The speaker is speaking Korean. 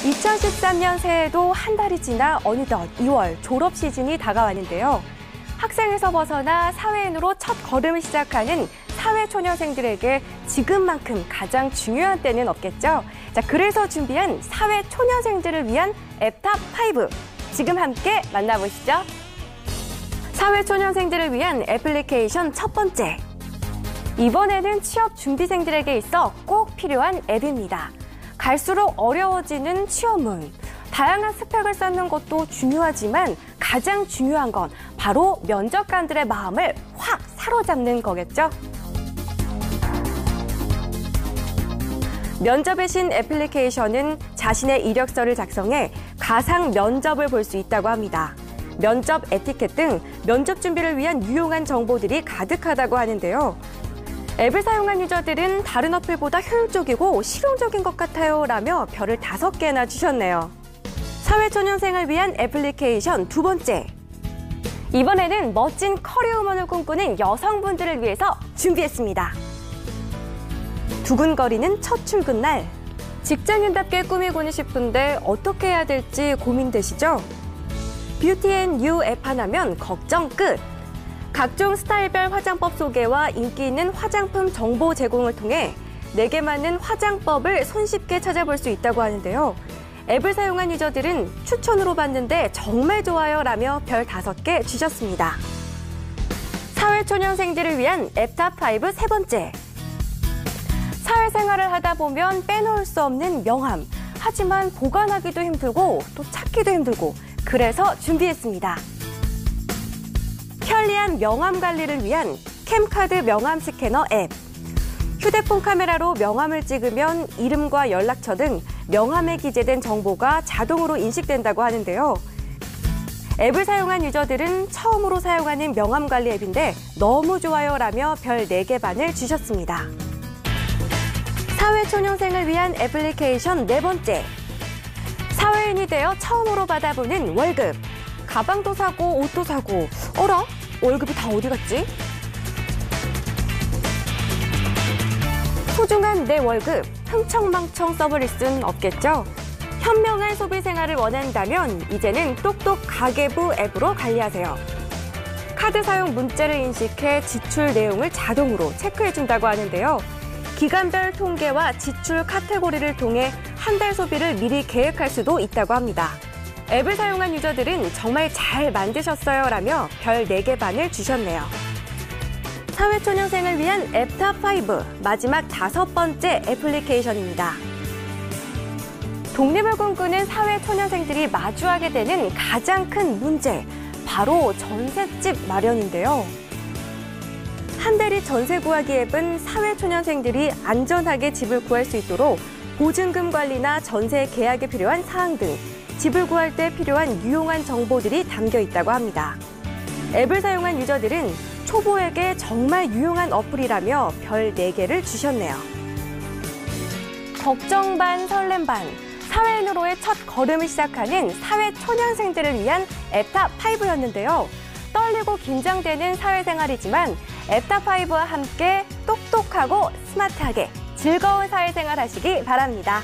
2013년 새해도 한 달이 지나 어느덧 2월 졸업 시즌이 다가왔는데요. 학생에서 벗어나 사회인으로 첫 걸음을 시작하는 사회초년생들에게 지금만큼 가장 중요한 때는 없겠죠. 자, 그래서 준비한 사회초년생들을 위한 앱탑5. 지금 함께 만나보시죠. 사회초년생들을 위한 애플리케이션 첫 번째. 이번에는 취업 준비생들에게 있어 꼭 필요한 앱입니다. 갈수록 어려워지는 취업문. 다양한 스펙을 쌓는 것도 중요하지만 가장 중요한 건 바로 면접관들의 마음을 확 사로잡는 거겠죠. 면접의 신 애플리케이션은 자신의 이력서를 작성해 가상 면접을 볼 수 있다고 합니다. 면접 에티켓 등 면접 준비를 위한 유용한 정보들이 가득하다고 하는데요. 앱을 사용한 유저들은 다른 어플보다 효율적이고 실용적인 것 같아요 라며 별을 5개나 주셨네요. 사회초년생을 위한 애플리케이션 두 번째. 이번에는 멋진 커리어우먼을 꿈꾸는 여성분들을 위해서 준비했습니다. 두근거리는 첫 출근 날. 직장인답게 꾸미고는 싶은데 어떻게 해야 될지 고민되시죠? 뷰티앤유 앱 하나면 걱정 끝! 각종 스타일별 화장법 소개와 인기 있는 화장품 정보 제공을 통해 내게 맞는 화장법을 손쉽게 찾아볼 수 있다고 하는데요. 앱을 사용한 유저들은 추천으로 봤는데 정말 좋아요 라며 별 5개 주셨습니다. 사회초년생들을 위한 앱탑5 세 번째. 사회생활을 하다 보면 빼놓을 수 없는 명함. 하지만 보관하기도 힘들고 또 찾기도 힘들고 그래서 준비했습니다. 편리한 명함 관리를 위한 캠카드 명함 스캐너 앱. 휴대폰 카메라로 명함을 찍으면 이름과 연락처 등 명함에 기재된 정보가 자동으로 인식된다고 하는데요. 앱을 사용한 유저들은 처음으로 사용하는 명함 관리 앱인데 너무 좋아요 라며 별 4개 반을 주셨습니다. 사회초년생을 위한 애플리케이션 네 번째. 사회인이 되어 처음으로 받아보는 월급. 가방도 사고 옷도 사고 어라? 월급이 다 어디 갔지? 소중한 내 월급 흥청망청 써버릴 순 없겠죠? 현명한 소비 생활을 원한다면 이제는 똑똑 가계부 앱으로 관리하세요. 카드 사용 문자를 인식해 지출 내용을 자동으로 체크해준다고 하는데요. 기간별 통계와 지출 카테고리를 통해 한 달 소비를 미리 계획할 수도 있다고 합니다. 앱을 사용한 유저들은 정말 잘 만드셨어요 라며 별 4개 반을 주셨네요. 사회초년생을 위한 앱탑5 마지막 5번째 애플리케이션입니다. 독립을 꿈꾸는 사회초년생들이 마주하게 되는 가장 큰 문제, 바로 전셋집 마련인데요. 한대리 전세 구하기 앱은 사회초년생들이 안전하게 집을 구할 수 있도록 보증금 관리나 전세 계약에 필요한 사항 등 집을 구할 때 필요한 유용한 정보들이 담겨 있다고 합니다. 앱을 사용한 유저들은 초보에게 정말 유용한 어플이라며 별 4개를 주셨네요. 걱정 반 설렘 반, 사회인으로의 첫 걸음을 시작하는 사회초년생들을 위한 앱탑5였는데요. 떨리고 긴장되는 사회생활이지만 앱탑5와 함께 똑똑하고 스마트하게 즐거운 사회생활 하시기 바랍니다.